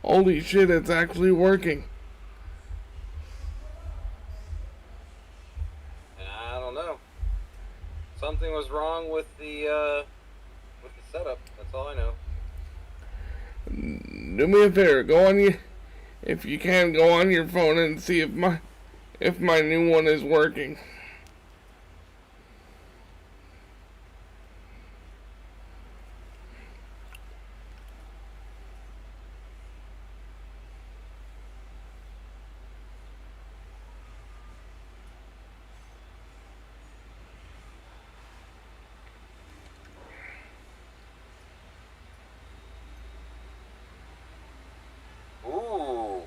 Holy shit, it's actually working. I don't know. Something was wrong with the setup. That's all I know. Do me a favor, go on your, if you can, go on your phone and see if my new one is working. Ooh,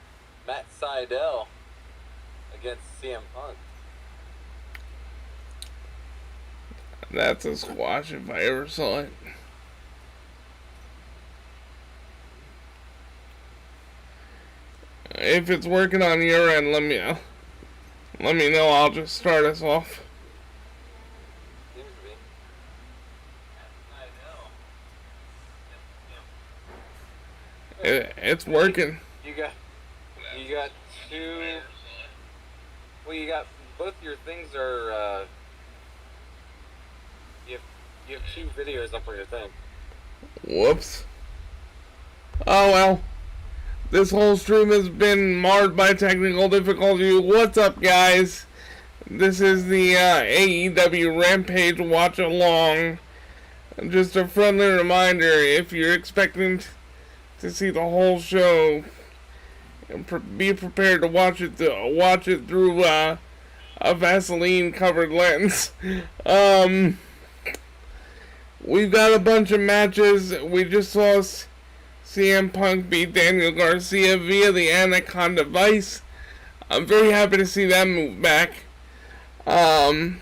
Matt Sydal against CM Punk. That's a squash if I ever saw it. If it's working on your end, let me know. I'll just start us off. Seems to be. Matt Sydal. It's working. You got two. Well, you got both your things are. You have two videos up on your thing. Whoops. Oh well. This whole stream has been marred by technical difficulty. What's up, guys? This is the AEW Rampage Watchalong. Just a friendly reminder, if you're expecting to see the whole show, be prepared to watch it through a Vaseline-covered lens. We've got a bunch of matches. We just saw CM Punk beat Daniel Garcia via the Anaconda Vice. I'm very happy to see that move back. I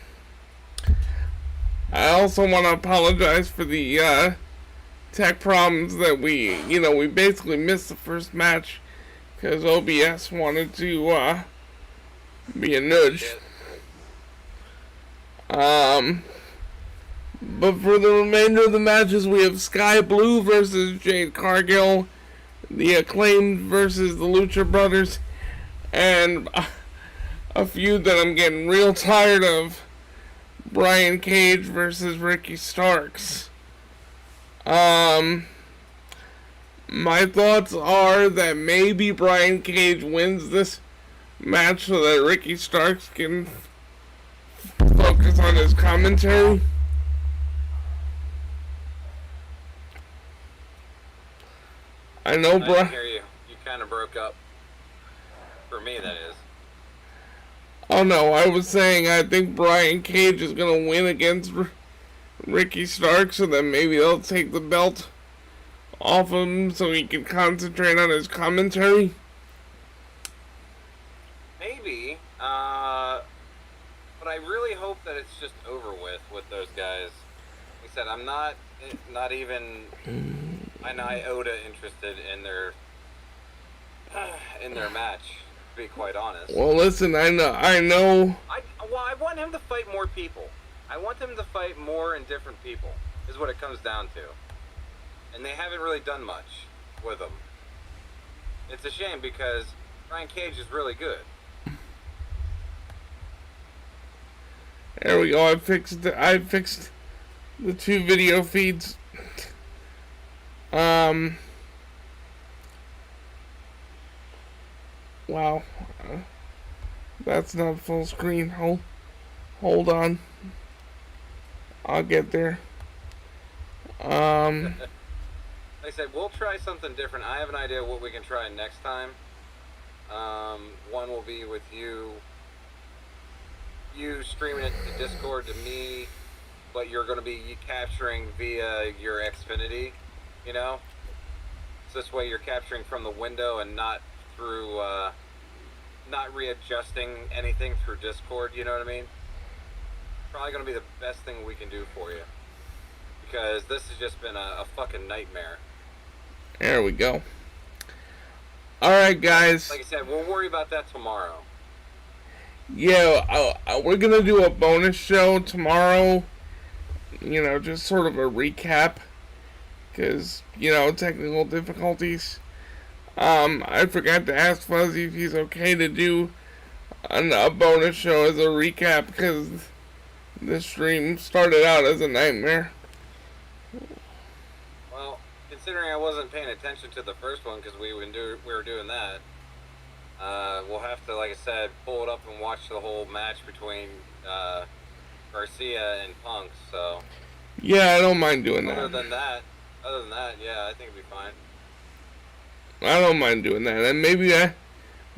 also want to apologize for the tech problems that we basically missed the first match because OBS wanted to be a nudge. But for the remainder of the matches, we have Sky Blue versus Jade Cargill, the Acclaimed versus the Lucha Brothers, and a feud that I'm getting real tired of, Brian Cage versus Ricky Starks. My thoughts are that maybe Brian Cage wins this match so that Ricky Starks can focus on his commentary. I know, bro. I hear you. You kind of broke up. For me, that is. Oh no, I was saying I think Brian Cage is gonna win against Ricky Starks, so then maybe they'll take the belt off him so he can concentrate on his commentary. Maybe, but I really hope that it's just over with those guys. Like I said, I'm not even an iota interested in their match, to be quite honest. Well, listen, I know. I want him to fight more people. I want him to fight more and different people, is what it comes down to. And they haven't really done much with him. It's a shame because Brian Cage is really good. There we go. I fixed the two video feeds. Wow. That's not full screen. Hold on. I'll get there. Like I said, we'll try something different. I have an idea what we can try next time. One will be with you streaming it to Discord to me, but you're going to be capturing via your Xfinity, you know? So this way you're capturing from the window and not through, not readjusting anything through Discord, you know what I mean? Probably going to be the best thing we can do for you. Because this has just been a fucking nightmare. There we go. Alright, guys. Like I said, we'll worry about that tomorrow. Yeah, we're gonna do a bonus show tomorrow. You know, just sort of a recap. Because, you know, technical difficulties. I forgot to ask Fuzzy if he's okay to do a bonus show as a recap because this stream started out as a nightmare. Well, considering I wasn't paying attention to the first one because we were doing that, we'll have to, like I said, pull it up and watch the whole match between Garcia and Punk. So yeah, I don't mind doing that. Other than that, yeah, I think it'd be fine. I don't mind doing that, and maybe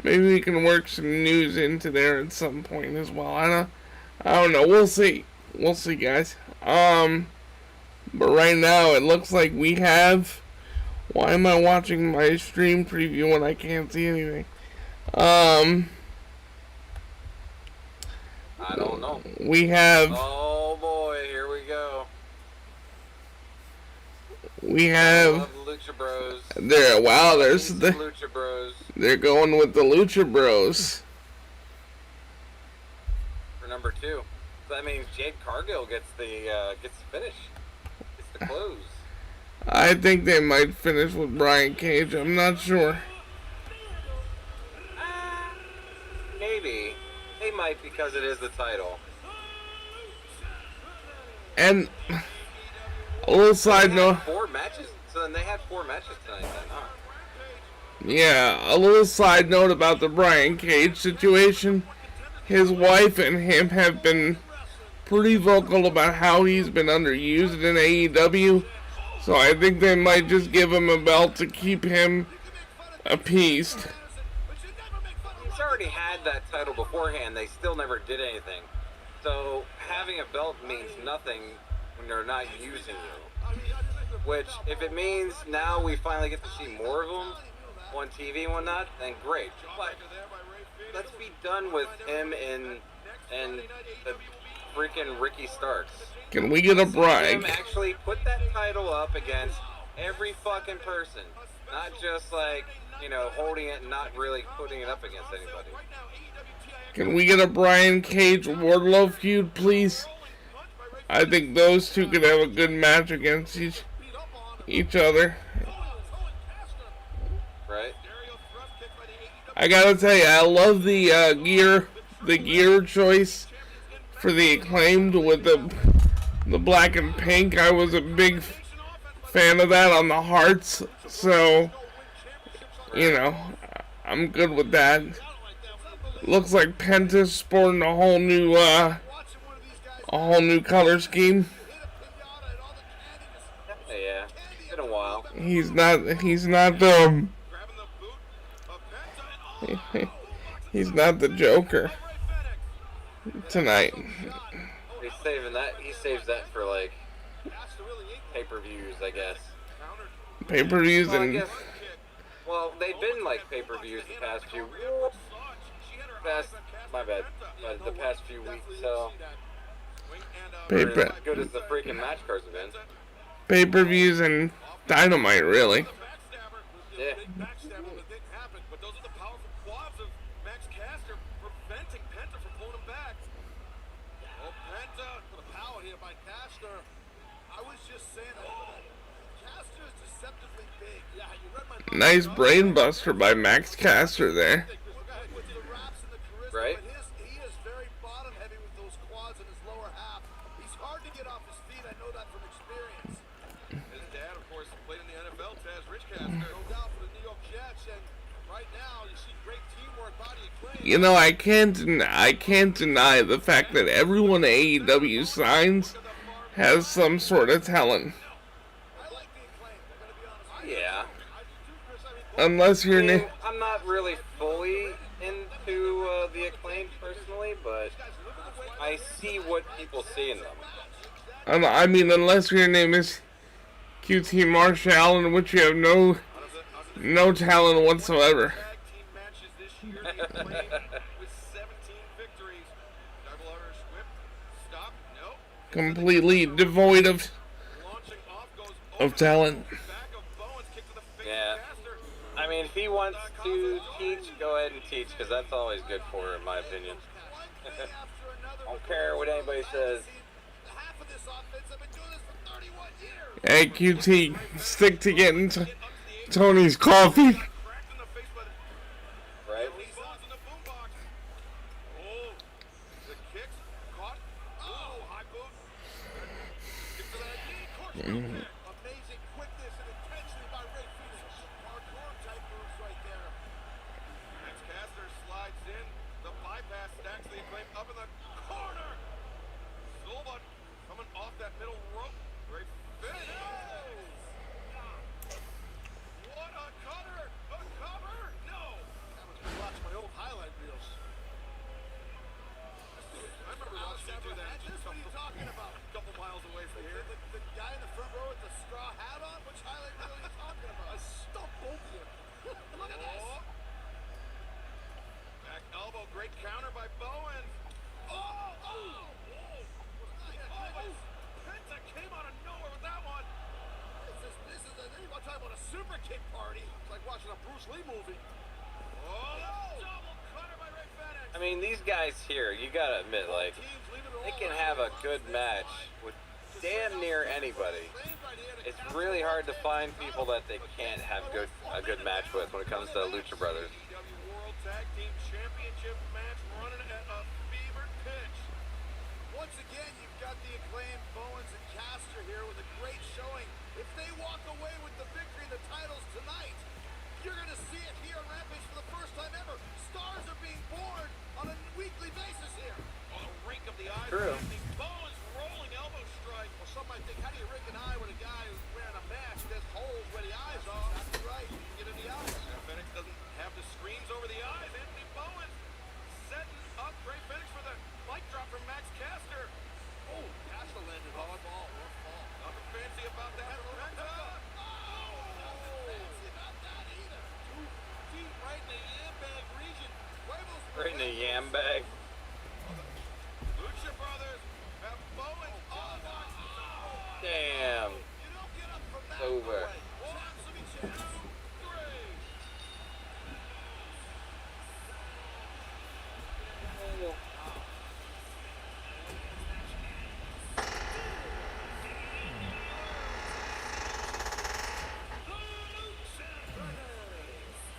we can work some news into there at some point as well. I don't know. We'll see, guys. But right now it looks like we have. Why am I watching my stream preview when I can't see anything? I don't know. We have. Oh boy, here we go. We have. I love the Lucha Bros. There, wow, there's the Lucha Bros. They're going with the Lucha Bros. For number 2. So that means Jade Cargill gets the finish. Gets the close. I think they might finish with Brian Cage. I'm not sure. Maybe. They might because it is the title. And a little side note. 4 matches. So then they had 4 matches tonight then, huh? Yeah, a little side note about the Brian Cage situation. His wife and him have been pretty vocal about how he's been underused in AEW. So I think they might just give him a belt to keep him appeased. He's already had that title beforehand. They still never did anything. So having a belt means nothing when they're not using you. Which, if it means now we finally get to see more of them on TV and whatnot, then great. But let's be done with him and the freaking Ricky Starks. Can we get a Brian? Him actually put that title up against every fucking person, not just like, you know, holding it and not really putting it up against anybody. Can we get a Brian Cage Wardlow feud, please? I think those two could have a good match against each other. Right. I gotta tell you, I love the gear choice for the Acclaimed with the black and pink. I was a big fan of that on the Hearts, so you know, I'm good with that. Looks like Penta's sporting a whole new color scheme. Yeah, been a while. He's not he's not the Joker tonight. He's saving that. He saves that for like pay-per-views, I guess. Pay-per-views and. Well, they've been like pay-per-views the past few. The past few weeks. So. As good as the freaking match cards have been. Pay-per-views and Dynamite, really. Yeah. Nice brain buster by Max Caster there. Right? He is very bottom heavy with those quads in his lower half. He's hard to get off his feet. I know that from experience. His dad, of course, played in the NFL, Taz Rich Caster. No doubt for the New York Jets. And right now, you see great teamwork by the Acclaim. You know, I can't deny the fact that everyone AEW signs has some sort of talent. I like the Acclaim. I'm going to be honest. Yeah. Unless you're I'm not really fully into the Acclaim personally, but I see what people see in them. I mean, unless your name is QT Marshall, in which you have no talent whatsoever. Completely devoid of talent. Yeah. I mean, if he wants to teach, go ahead and teach, because that's always good for her, in my opinion. I don't care what anybody says. Hey, QT, stick to getting Tony's coffee. Amazing quickness and intensity by Ray Phoenix. Hardcore type moves right there. Max Caster slides in. The bypass stacks the Acclaim up in the corner. Silva coming off that middle rope. Great finish. What a cutter! A cover? No! That was watch my old highlight reels. I remember watching you do that. What are you talking about? A couple miles away from here. The guy in the front row with the straw hat on? Which highlight reel are you talking about? I stumped both of you. Look at this. Back elbow, great counter by Bowen. Penta came out of nowhere with that one. This is I'm talking about a super kick party. It's like watching a Bruce Lee movie. Double cutter by Ray Phoenix. I mean, these guys here, you gotta admit, like, they can have a good match with damn near anybody. It's really hard to find people that they can't have a good match with when it comes to Lucha Brothers. World Tag Team Championship match running at a fever pitch. Once again, you've got the Acclaimed Bowens and Caster here with a great showing. If they walk away with the victory and the titles tonight, you're going to see it here on Rampage for the first time ever. Stars are being born on a weekly basis here. On a rink of the eye. True. Bowens rolling elbow strike. Well, some might think, how do you rink an eye with a guy who's wearing a mask? There's holes where the eyes are. That's right. You can get in the eyes. Phoenix doesn't have the screens over the eyes. Anthony Bowens setting up Ray Phoenix for the mic drop from Max Caster. Oh, Caster landed hard ball. Nothing fancy about that. Penta. Nothing fancy about that either. 2 feet right in the yam bag region. Right in the yam bag. Lucha Brothers have Bowens on one. Damn. You don't get up from that. Over. Way. 1, 2, 3.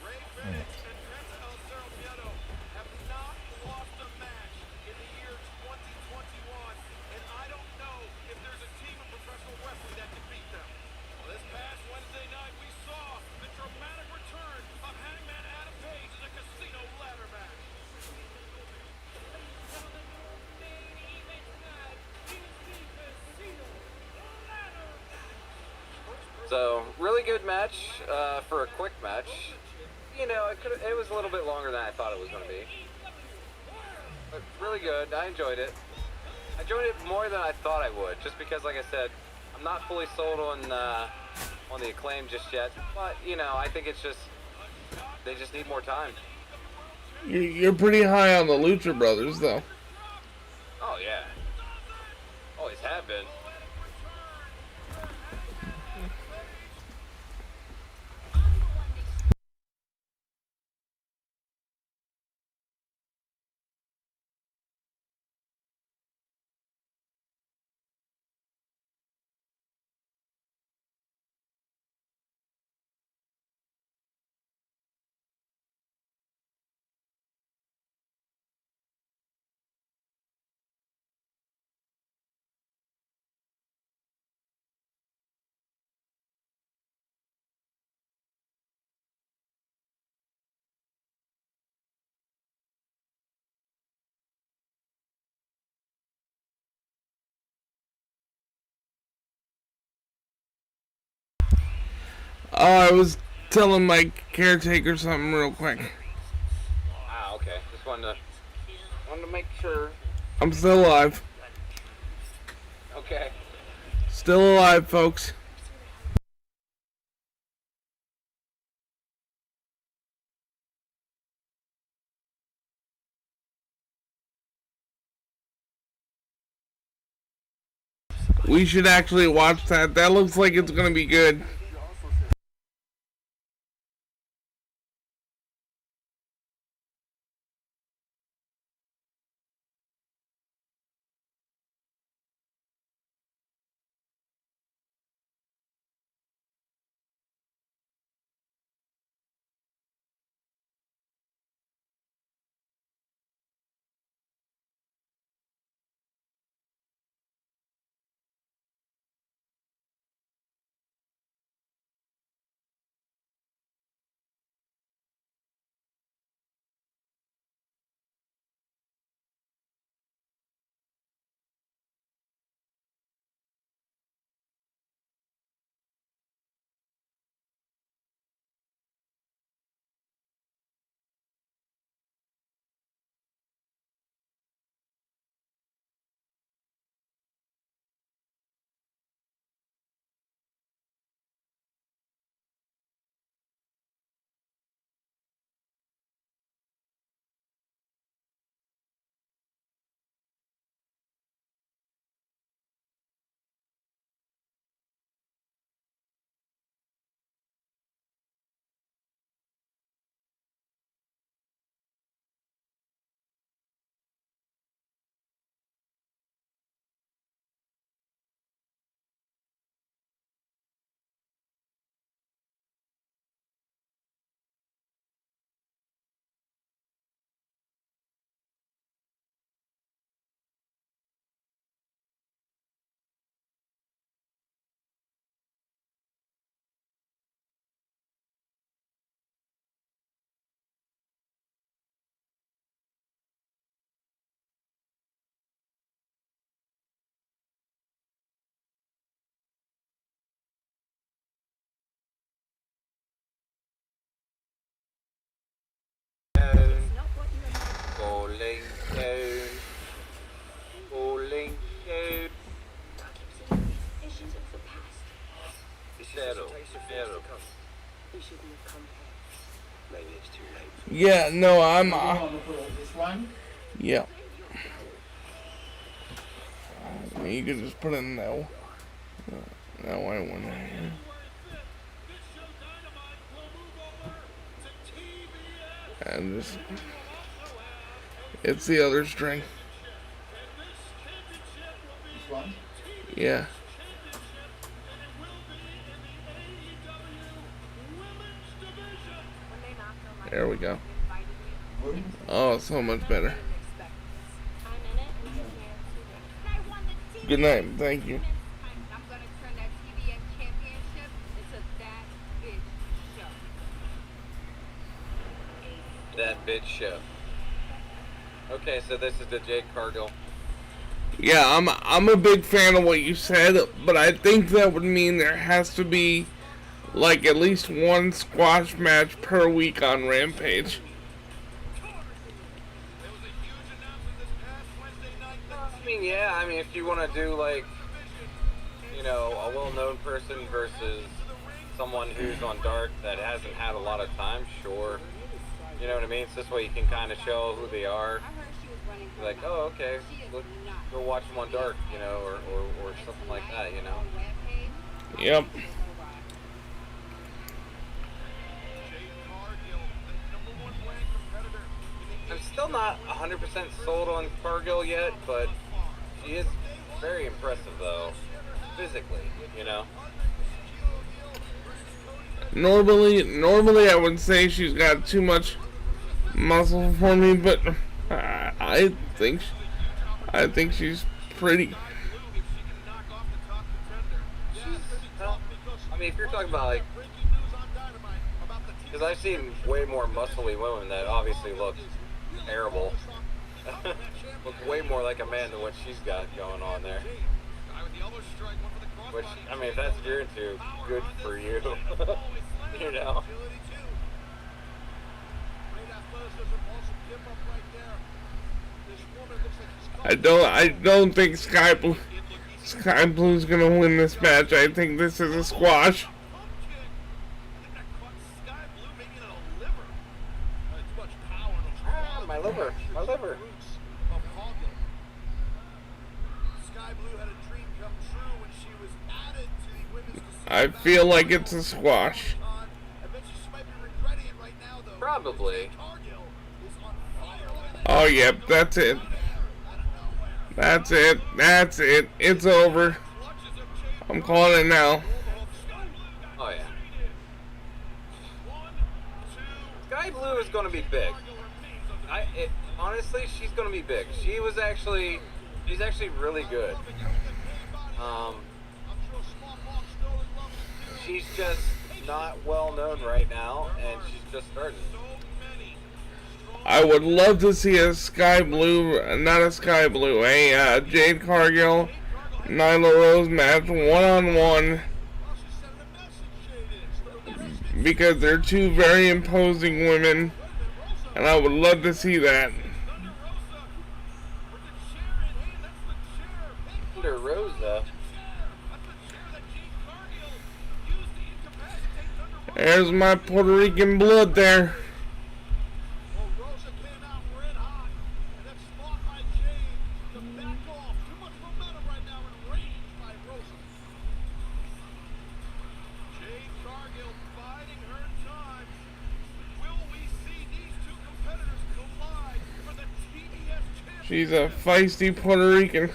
Ray Phoenix and Penta El Cerro Prieto have not lost a match in the year 2021, and I don't know if there's a team of professional wrestling that can beat them. Well, this past Wednesday night, we saw the dramatic return of Hangman Adam Page in a casino ladder match. So, really good match for a quick match. You know, it was a little bit longer than I thought it was going to be. But really good. I enjoyed it. I enjoyed it more than I thought I would, just because, like I said, I'm not fully sold on the Acclaim just yet. But, you know, I think it's just, they just need more time. You're pretty high on the Lucha Brothers, though. Oh, yeah. Always have been. Oh, I was telling my caretaker something real quick. Ah, okay. Just wanted to make sure. I'm still alive. Okay. Still alive, folks. We should actually watch that. That looks like it's gonna be good. We shouldn't have come here. Maybe it's too late. Yeah, no, I'm. This one? Yeah. You could just put in no. No, I want to. And just. It's the other string. This one? Yeah. There we go. Oh, so much better. Good night. Thank you. I'm gonna turn that TBS championship into that bitch show. That bitch show. Okay, so this is the Jade Cargill. Yeah, I'm a big fan of what you said, but I think that would mean there has to be like at least one squash match per week on Rampage. I mean, yeah, I mean, if you want to do, like, you know, a well-known person versus someone who's on Dark that hasn't had a lot of time, sure. You know what I mean? So this way you can kind of show who they are. Like, oh, okay, look, go watch them on Dark, you know, or something like that, you know? Yep. I'm still not 100% sold on Cargill yet, but she is very impressive, though, physically, you know? Normally I would say she's got too much muscle for me, but I think she's pretty. I mean, if you're talking about, like, because I've seen way more muscly women that obviously look terrible. Look way more like a man than what she's got going on there. Which, I mean, if that's what you're into, good for you. You know? I don't think Sky Blue's gonna win this match. I think this is a squash. My liver. I feel like it's a squash. Probably. Oh, yep, that's it. That's it. It's over. I'm calling it now. Oh, yeah. Sky Blue is going to be big. Honestly, she's going to be big. She's actually really good. She's just not well known right now, and she's just starting. I would love to see a Jade Cargill, Nyla Rose match one-on-one, because they're two very imposing women, and I would love to see that. Rosa. There's my Puerto Rican blood there. She's a feisty Puerto Rican.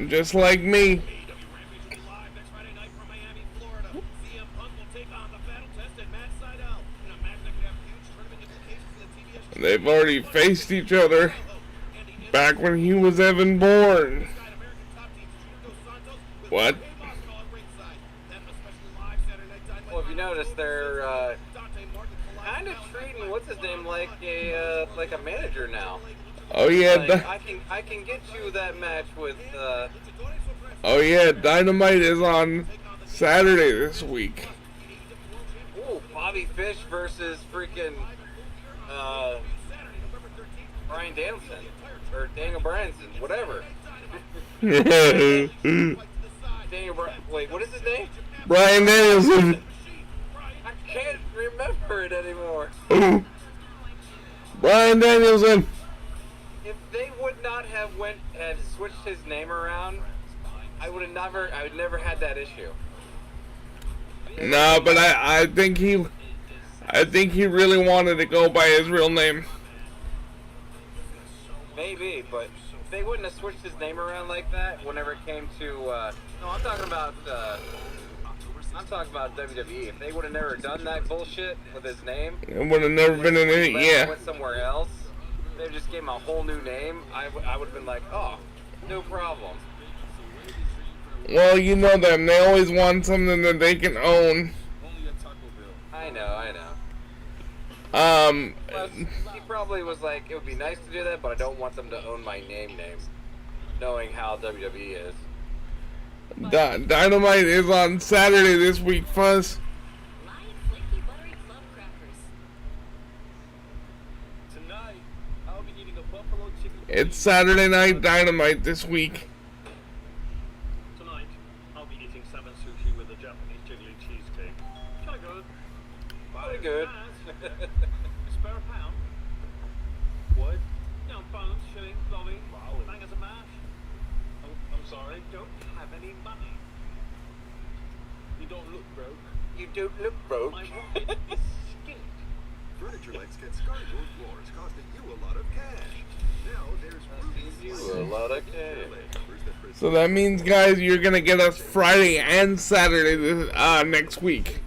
Just like me. They've already faced each other back when he was even born. What? Well, if you notice, they're kind of treating what's his name like a manager now. Oh yeah, like, I can get you that match with. Oh yeah, Dynamite is on Saturday this week. Ooh, Bobby Fish versus freaking Bryan Danielson or Daniel Bryanson, whatever. Wait, what is his name? Bryan Danielson. remember it anymore. Bryan Danielson. If they would not have switched his name around, I would never had that issue. No, but I think he really wanted to go by his real name. Maybe, but they wouldn't have switched his name around like that whenever it came to, no, I'm talking about WWE. If they would have never done that bullshit with his name, It would have never been in it, yeah. went somewhere else, they just gave him a whole new name, I would have been like, oh, no problem. Well, you know them. They always want something that they can own. I know. Plus, he probably was like, it would be nice to do that, but I don't want them to own my name, knowing how WWE is. Dynamite is on Saturday this week, Fuzz. Tonight, I'll be eating a buffalo chicken. It's Saturday Night Dynamite this week. Tonight, I'll be eating salmon sushi with a Japanese jiggly cheesecake. Kinda good. Pretty good. Spare a pound? What? No, pounds, shillings, lolly, bangers and mash. Oh, I'm sorry. I don't have any money. You don't look broke. You don't look broke. My wallet is skint. Furniture lights get scarred those floors, costing you a lot of cash. Now there's You a lot of cash. So that means, guys, you're gonna get us Friday and Saturday next week.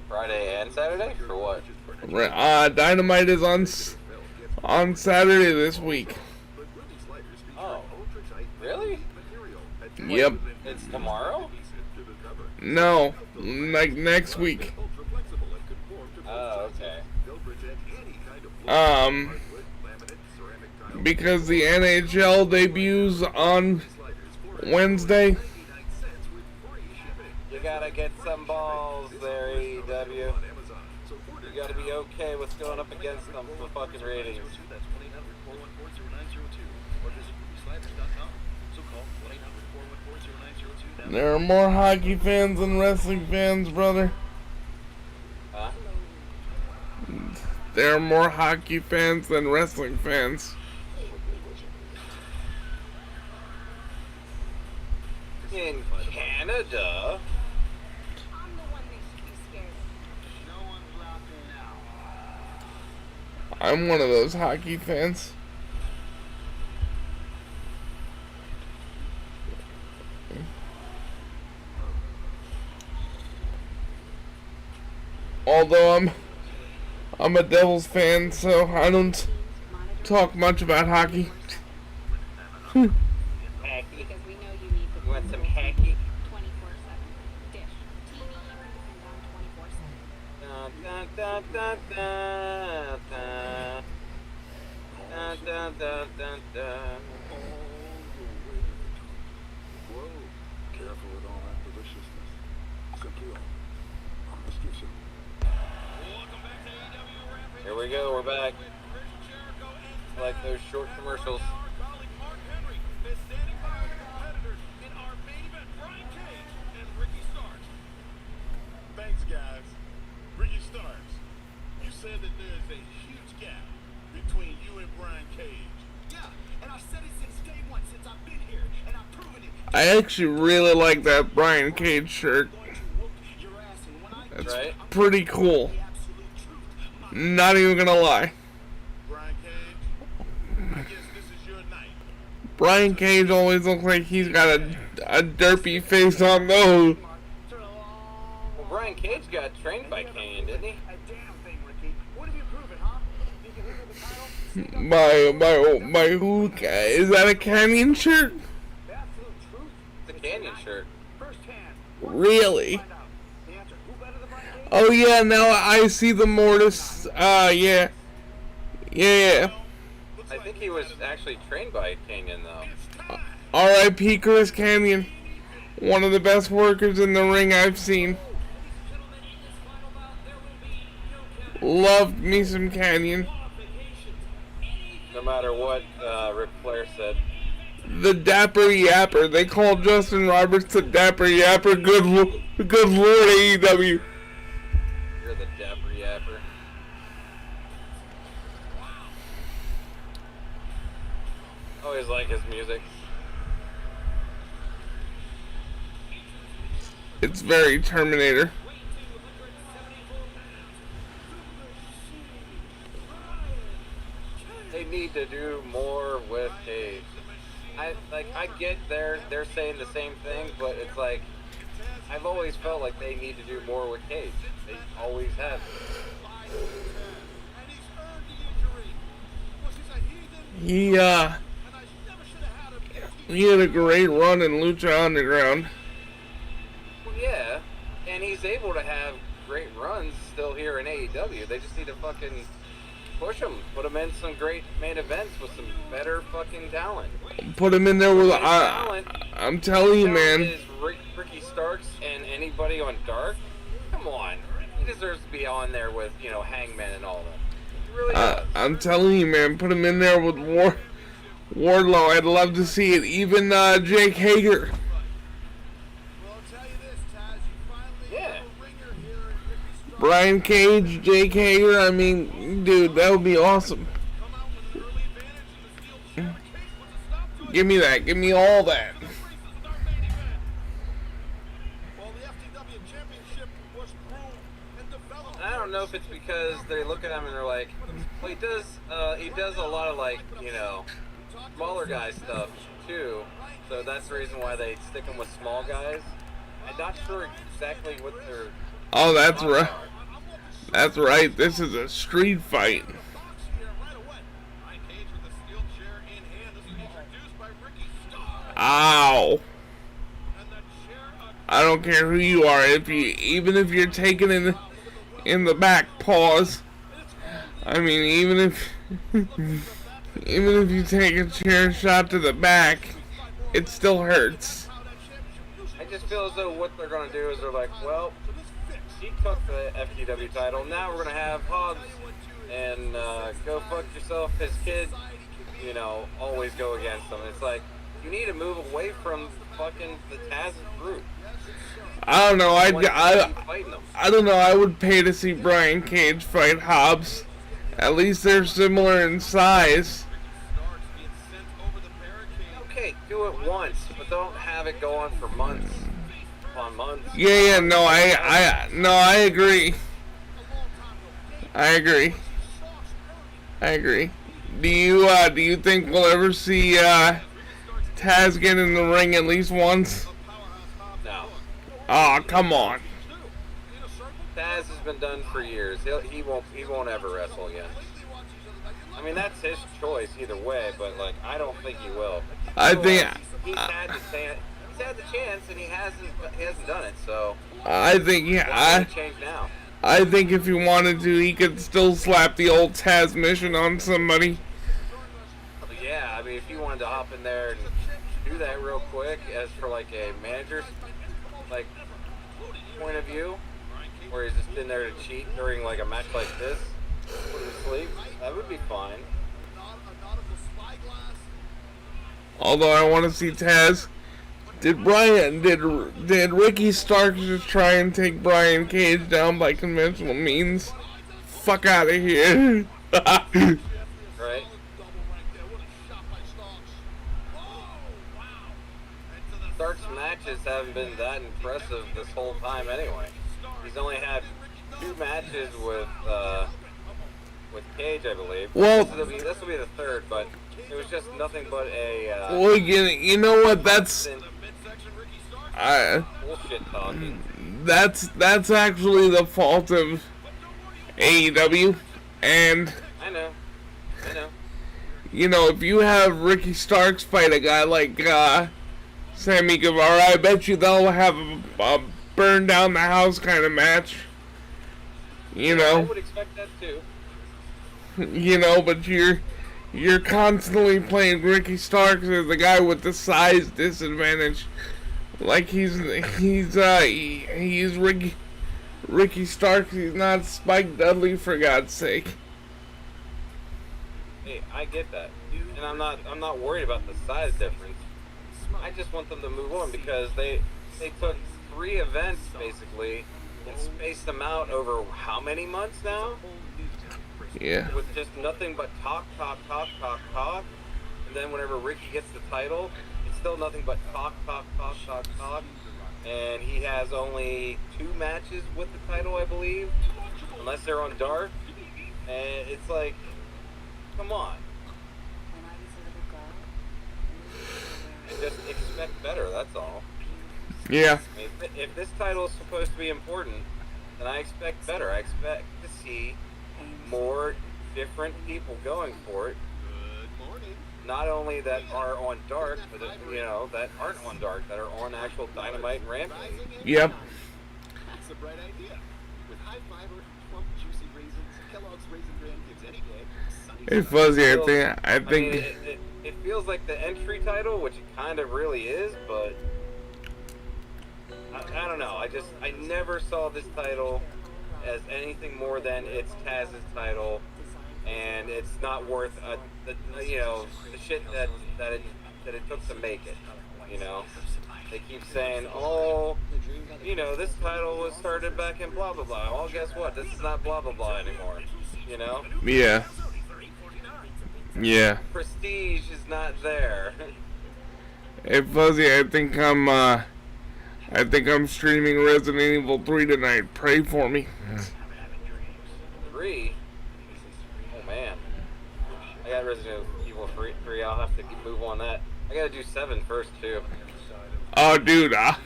Friday and Saturday? For what? Dynamite is on Saturday this week. Oh. Really? Yep. It's tomorrow? No, like next week. Oh, okay. Because the NHL debuts on Wednesday. You gotta get some balls there, AEW. You gotta be okay with going up against them for fucking ratings. There are more hockey fans than wrestling fans, brother. Huh? There are more hockey fans than wrestling fans. In Canada? I'm the one that should be scared. No one's laughing now. I'm one of those hockey fans. Although I'm a Devils fan, so I don't talk much about hockey. Hacky. Because we know you need the You want some hacky? 24/7 dish. TV, you can depend on 24/7. Dun, dun, dun, dun, dun, dun. Dun, dun, dun, dun, dun. Whoa, careful with all that deliciousness. Simply on the station. Here we go, we're back. Like those short commercials. Thanks, guys. Ricky Starks, you said that there's a huge gap between you and Brian Cage. Yeah, and I've said it since day one, since I've been here, and I've proven it. I actually really like that Brian Cage shirt. That's Right? pretty cool. Not even gonna lie. Brian Cage, I guess this is your night. Brian Cage always looks like he's got a derpy face on those. Well, Brian Cage got trained by Kane, didn't he? A damn thing, Ricky. What have you proven, huh? You can win the title? My who? Is that a Canyon shirt? The absolute truth. It's a Canyon shirt. Firsthand. Really? Find out. The answer. Who better than Brian Cage? Oh yeah, now I see the Mortis. Yeah. Yeah. I think he was actually trained by Canyon, though. R.I.P. Chris Canyon. One of the best workers in the ring I've seen. Loved me some Canyon. No matter what Ric Flair said. The Dapper Yapper. They call Justin Roberts the Dapper Yapper. Good Good lord, AEW. You're the dapper yapper. Always like his music. It's very Terminator. They need to do more with Cage. I get they're saying the same thing, but it's like I've always felt like they need to do more with Cage. They always have. He had a great run in Lucha Underground. Well, yeah, and he's able to have great runs still here in AEW. They just need to fucking push him, put him in some great main events with some better fucking talent. Put him in there with Talent. I'm telling you, man. Is Ricky Starks and anybody on Dark? Come on, he deserves to be on there with Hangman and all that. He really does. I'm telling you, man. Put him in there with Wardlow. I'd love to see it. Even Jake Hager. Yeah. Brian Cage, Jake Hager. I mean, dude, that would be awesome. Give me that. Give me all that. I don't know if it's because they look at him and they're like, well, he does a lot of smaller guy stuff too, so that's the reason why they stick him with small guys. I'm not sure exactly what they're. Oh, that's right. That's right. This is a street fight. Ow. I don't care who you are. Even if you're taken in the back, pause. I mean, even if you take a chair shot to the back, it still hurts. I just feel as though what they're gonna do is they're like, well, he took the FTW title. Now we're gonna have Hobbs and go fuck yourself. His kid, always go against him. It's like you need to move away from fucking the Taz group. I don't know. I don't know. I would pay to see Brian Cage fight Hobbs. At least they're similar in size. Okay, do it once, but don't have it go on for months on months. Yeah. No, I agree. I agree. Do you think we'll ever see Taz get in the ring at least once? No. Oh, come on. Taz has been done for years. He won't ever wrestle again. I mean, that's his choice either way, but I don't think he will. I think he's had the chance and he hasn't done it. So I think change now. I think if he wanted to, he could still slap the old Taz mission on somebody. Yeah, I mean, if you wanted to hop in there and do that real quick, as for a manager's point of view, where he's just in there to cheat during a match like this, put him to sleep, that would be fine. Although I want to see Taz. Did Ricky Starks just try and take Brian Cage down by conventional means? Fuck out of here. Right? Starks' matches haven't been that impressive this whole time anyway. He's only had 2 matches with Cage, I believe. Well, this will be the 3rd, but it was just nothing but a. Well, you know what? That's bullshit talking. That's actually the fault of AEW, and I know. If you have Ricky Starks fight a guy like Sammy Guevara, I bet you they'll have a burn down the house kind of match. I would expect that too. But you're constantly playing Ricky Starks as the guy with the size disadvantage. Like he's Ricky Starks. He's not Spike Dudley, for God's sake. Hey, I get that, and I'm not worried about the size difference. I just want them to move on because they took 3 events basically and spaced them out over how many months now? Yeah. With just nothing but talk. And then whenever Ricky gets the title, it's still nothing but talk. And he has only 2 matches with the title, I believe, unless they're on Dark. And it's like, come on. Just expect better, that's all. Yeah. I mean, if this title is supposed to be important, then I expect better. I expect to see more different people going for it. Good morning. Not only that are on Dark, but that, that aren't on Dark, that are on actual Dynamite and Rampage. Yep. That's a bright idea. With high fiber, plump, juicy raisins, Kellogg's Raisin Bran gives any day sunny Hey, side. Fuzzy, I I mean, think. it feels like the entry title, which it kind of really is, but I don't know. I never saw this title as anything more than it's Taz's title, and it's not worth the shit that it took to make it. They keep saying, oh, this title was started back in blah blah blah. Well, guess what? This is not blah blah blah anymore. Yeah. Yeah. Prestige is not there. Hey, Fuzzy, I think I'm streaming Resident Evil 3 tonight. Pray for me. 3? Oh man, I got Resident Evil 3. I'll have to move on that. I gotta do 7 first too. Oh, dude, I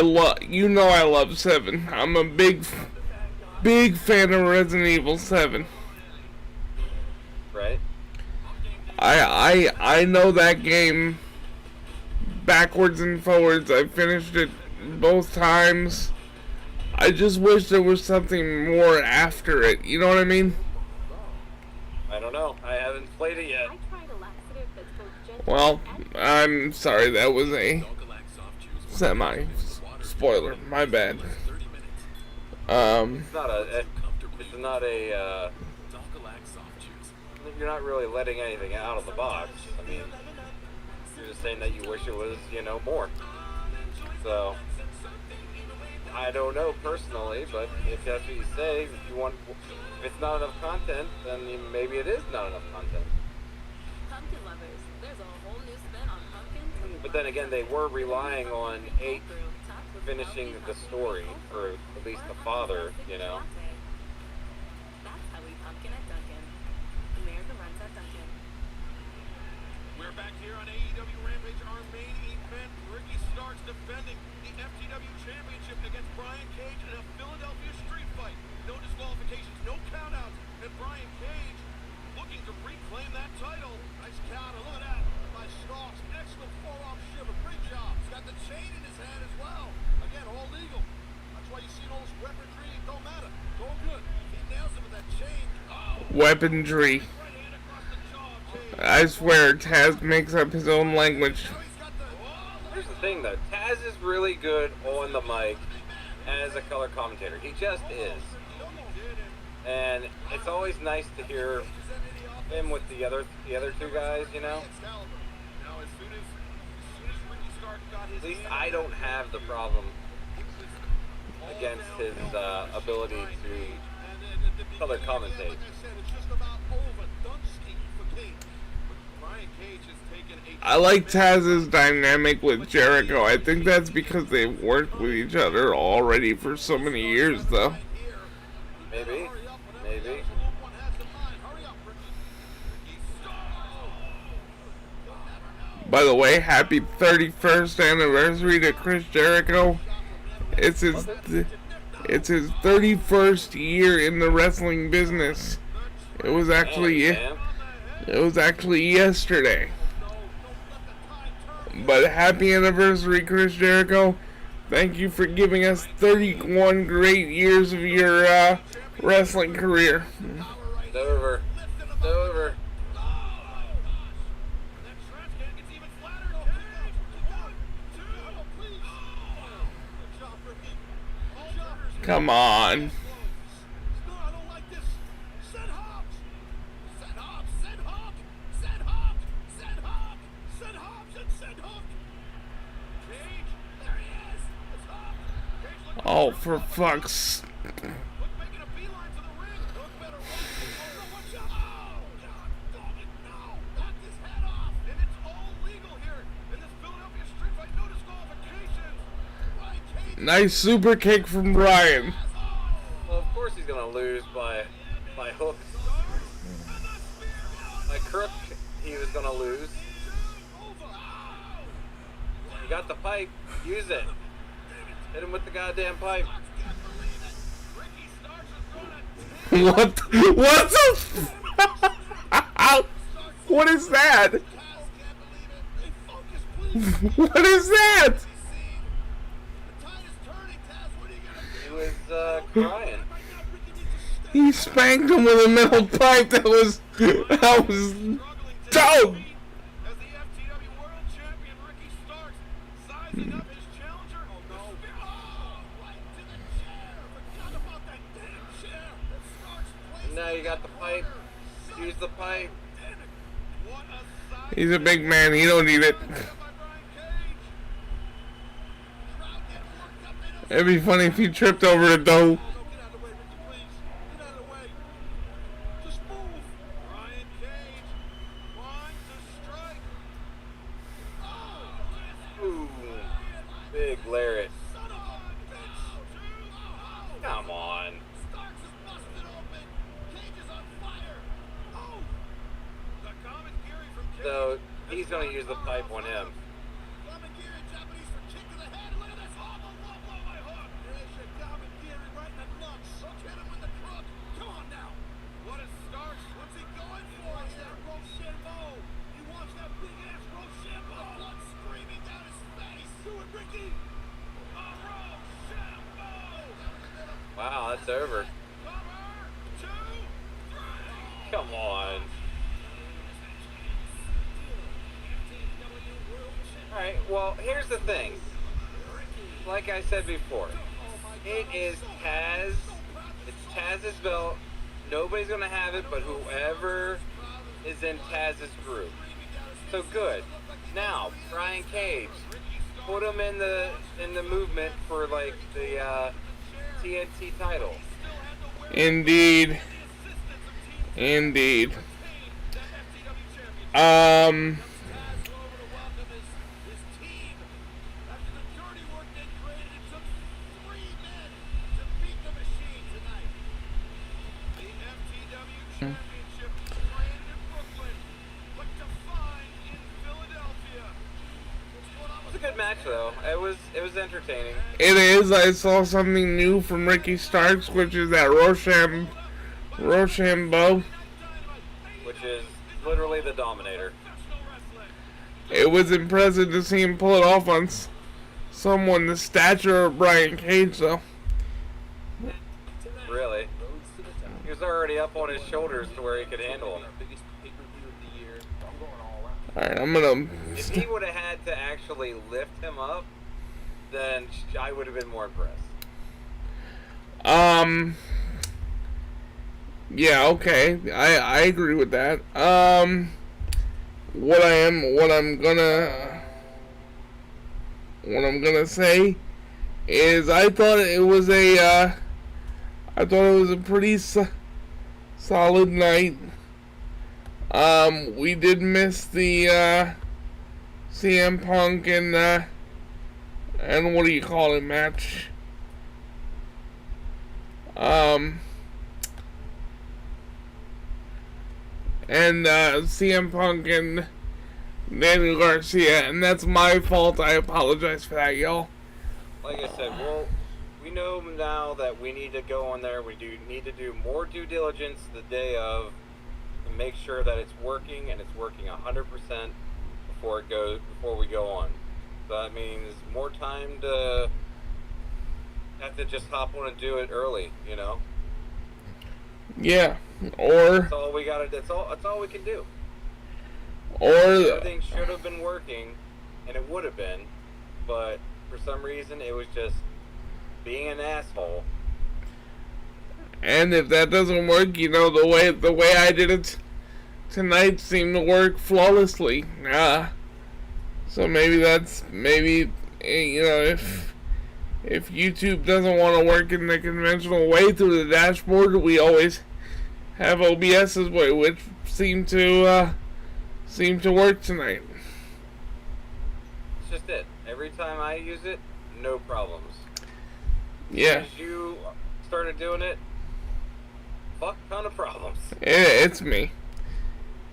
love 7. I'm a big fan of Resident Evil 7. Right? I know that game backwards and forwards. I finished it both times. I just wish there was something more after it. You know what I mean? I don't know. I haven't played it yet. Well, I'm sorry. That was a semi-spoiler. My bad. It's not a. You're not really letting anything out of the box. I mean, you're just saying that you wish it was, more. So, I don't know personally, but if that's what you say, if it's not enough content, then maybe it is not enough content. Pumpkin lovers, there's a whole new spin on pumpkins. But then again, they were relying on 8 finishing the story, or at least the father, That's how we pumpkin at Dunkin'. America runs at Dunkin'. We're back here on AEW Rampage, our main event. Ricky Starks defending the FTW Championship against Brian Cage in a Philadelphia street fight. No disqualifications, no countouts, and Brian Cage looking to reclaim that title. Nice counter, look at that. By Starks, excellent forearm shiver, great job. He's got the chain in his hand as well. Again, all legal. That's why you see all this weaponry, it don't matter. It's all good. He nails him with that chain. Oh, Weaponry. right hand across the jaw, Cage. I swear, Taz makes up his own language. Now he's got the... Here's the thing though, Taz is really good on the mic as a color commentator. He just is. And it's always nice to hear him with the other 2 guys, Now, as soon as Ricky Stark got his At least hand I don't have the problem against his ability to and then color commentate. like I said, it's just about over. Dunsky for Cage. But Brian Cage has taken a... I like Taz's dynamic with Jericho. I think that's because they've worked with each other already for so many years, though. Maybe. By the way, happy 31st anniversary to Chris Jericho. It's his 31st year in the wrestling business. It was actually yesterday. But happy anniversary, Chris Jericho. Thank you for giving us 31 great years of your wrestling career. It's over. It's over. Come on. No, I don't like this. Send Hobbs. Send Hobbs. Send Hobbs. Send Hobbs. Send Hobbs. Send Hobbs and send Hook. Cage. There he is. Oh, for fuck's... Look, making a beeline to the ring. Look better run. Oh, no, watch out. Oh, God, dog it, no. Knock his head off. And it's all legal here in this Philadelphia street fight. No disqualifications. Ryan Cage. Nice super kick from Brian. Well, of course he's gonna lose by hooks. By crook, he was gonna lose. You got the pipe. Use it. Hit him with the goddamn pipe. What? What the? What is that? What is that? He was crying. He spanked him with a metal pipe. That was dope. As the FTW World Champion Ricky Starks sizing up his challenger. Oh no. Oh, right to the chair. Forgot about that damn chair. That Starks placed. Now you got the pipe. Use the pipe. Damn it. What a sight. He's a big man. He don't need it. By Brian Cage. Crowd getting worked up. They don't It'd be funny if he tripped over the dough. get out of the way, Ricky, please. Get out of the way. Just move. Brian Cage wants to strike. Oh, Ooh, big lariat. son of a bitch. Come on. Starks is busted open. Cage is on fire. Oh. The commentary from Cage. So he's gonna use the pipe on him. Commentary Japanese for kick to the head. Look at this. Oh, the whoa, my hook. There's your commentary right in the nuts. Look, hit him with the crook. Come on now. What is Starks? What's he going for here? Rochambeau. He wants that big ass Rochambeau. Blood screaming down his face. Do it, Ricky. Rochambeau. Wow, that's over. Cover. 2, 3. Come on. Alright, well, here's the thing. Like I said before, it is Taz. It's Taz's belt. Nobody's going to have it but whoever is in Taz's group. So good. Now, Brian Cage. Put him in the movement for, like, the TNT title. Indeed. Indeed. It was a good match, though. It was entertaining. It is. I saw something new from Ricky Starks, which is that Rochambeau. Which is literally the Dominator. It was impressive to see him pull it off on someone the stature of Brian Cage, though. Really. He was already up on his shoulders to where he could handle him. Alright, I'm gonna... If he would have had to actually lift him up, then I would have been more impressed. Yeah, okay. I agree with that. What I'm gonna say is I thought it was a pretty solid night. We did miss the CM Punk and what do you call it match? And CM Punk and Daniel Garcia, and that's my fault. I apologize for that, y'all. Like I said, well, we know now that we need to go on there. We do need to do more due diligence the day of to make sure that it's working and it's working 100% before we go on. So that means more time to have to just hop on and do it early, you know. Yeah, or That's all we gotta. That's all we can do. or Everything should have been working, and it would have been, but for some reason it was just being an asshole. and if that doesn't work, you know, the way I did it tonight seemed to work flawlessly. So maybe you know, if YouTube doesn't want to work in the conventional way through the dashboard, we always have OBS's way, which seemed to work tonight. It's just it. Every time I use it, no problems. Yeah. As you started doing it, fuck ton of problems. It's me.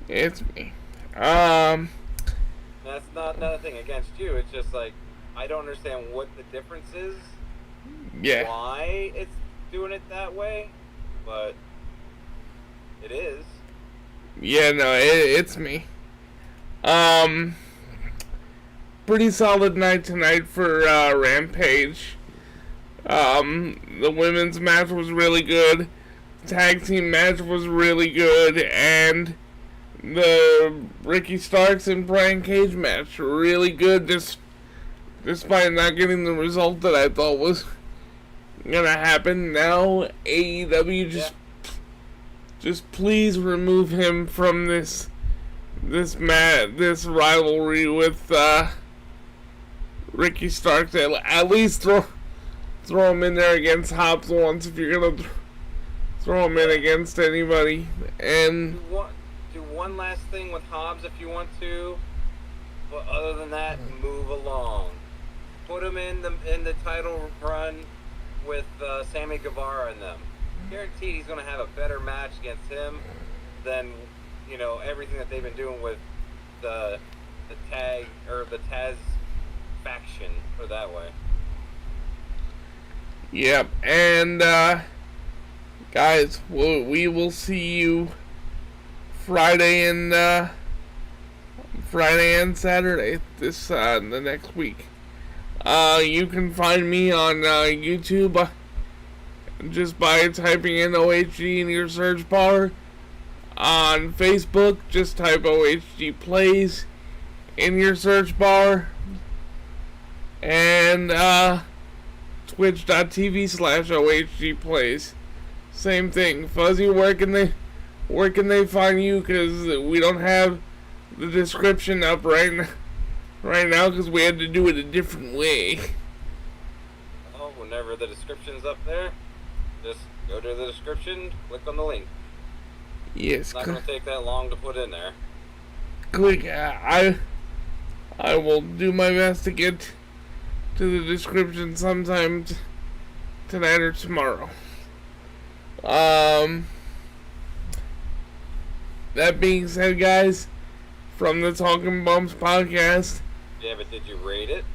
It's me. That's not another thing against you. It's just like, I don't understand what the difference is. Yeah. Why it's doing it that way, but it is. Yeah, no, it's me. Pretty solid night tonight for Rampage. The women's match was really good. Tag team match was really good, and the Ricky Starks and Brian Cage match really good. Despite not getting the result that I thought was gonna happen. Now AEW just please remove him from this rivalry with Ricky Starks. At least throw him in there against Hobbs once if you're gonna throw him in against anybody. And do one last thing with Hobbs if you want to, but other than that, move along. Put him in the title run with Sammy Guevara and them. Guaranteed he's going to have a better match against him than, you know, everything that they've been doing with the tag or the Taz faction, put it that way. Yep, and guys, we will see you Friday and Saturday the next week. You can find me on YouTube just by typing in OHG in your search bar. On Facebook, just type OHG Plays in your search bar. And twitch.tv/OHG Plays. Same thing. Fuzzy, where can they find you? Because we don't have the description up right now because we had to do it a different way. Oh, whenever the description's up there, just go to the description, click on the link. Yes. It's not going to take that long to put in there. Click. I will do my best to get to the description sometime tonight or tomorrow. That being said, guys, from the Talking Bumps podcast. Yeah, but did you rate it?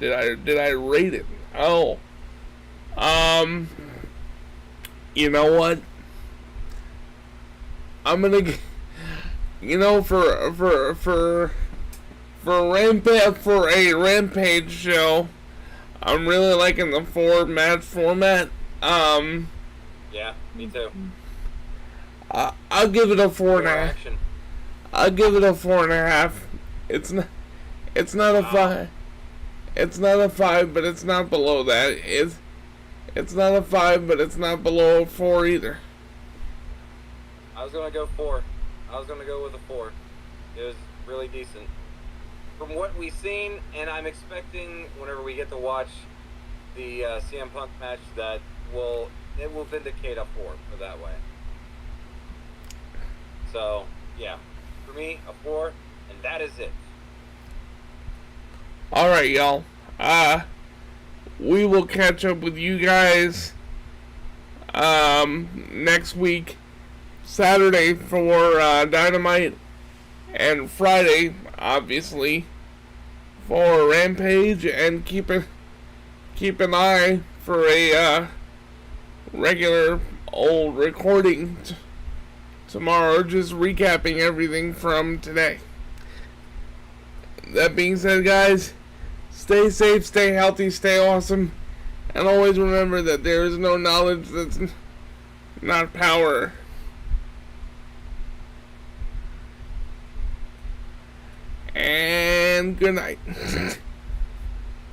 Did I rate it? Oh. You know what? I'm gonna for a Rampage show, I'm really liking the 4-match format. Yeah, me too. I'll give it a 4.5. I'll give it a 4.5. It's not a 5. It's not a 5, but it's not below that. It's not a 5, but it's not below a 4 either. I was gonna go 4. I was gonna go with a 4. It was really decent. From what we've seen, and I'm expecting whenever we get to watch the CM Punk match that it will vindicate a 4 for that way. So, yeah. For me, a 4, and that is it. Alright, y'all. We will catch up with you guys next week. Saturday for Dynamite, and Friday, obviously, for Rampage, and keep an eye for a regular old recording tomorrow, just recapping everything from today. That being said, guys, stay safe, stay healthy, stay awesome, and always remember that there is no knowledge that's not power. And good night.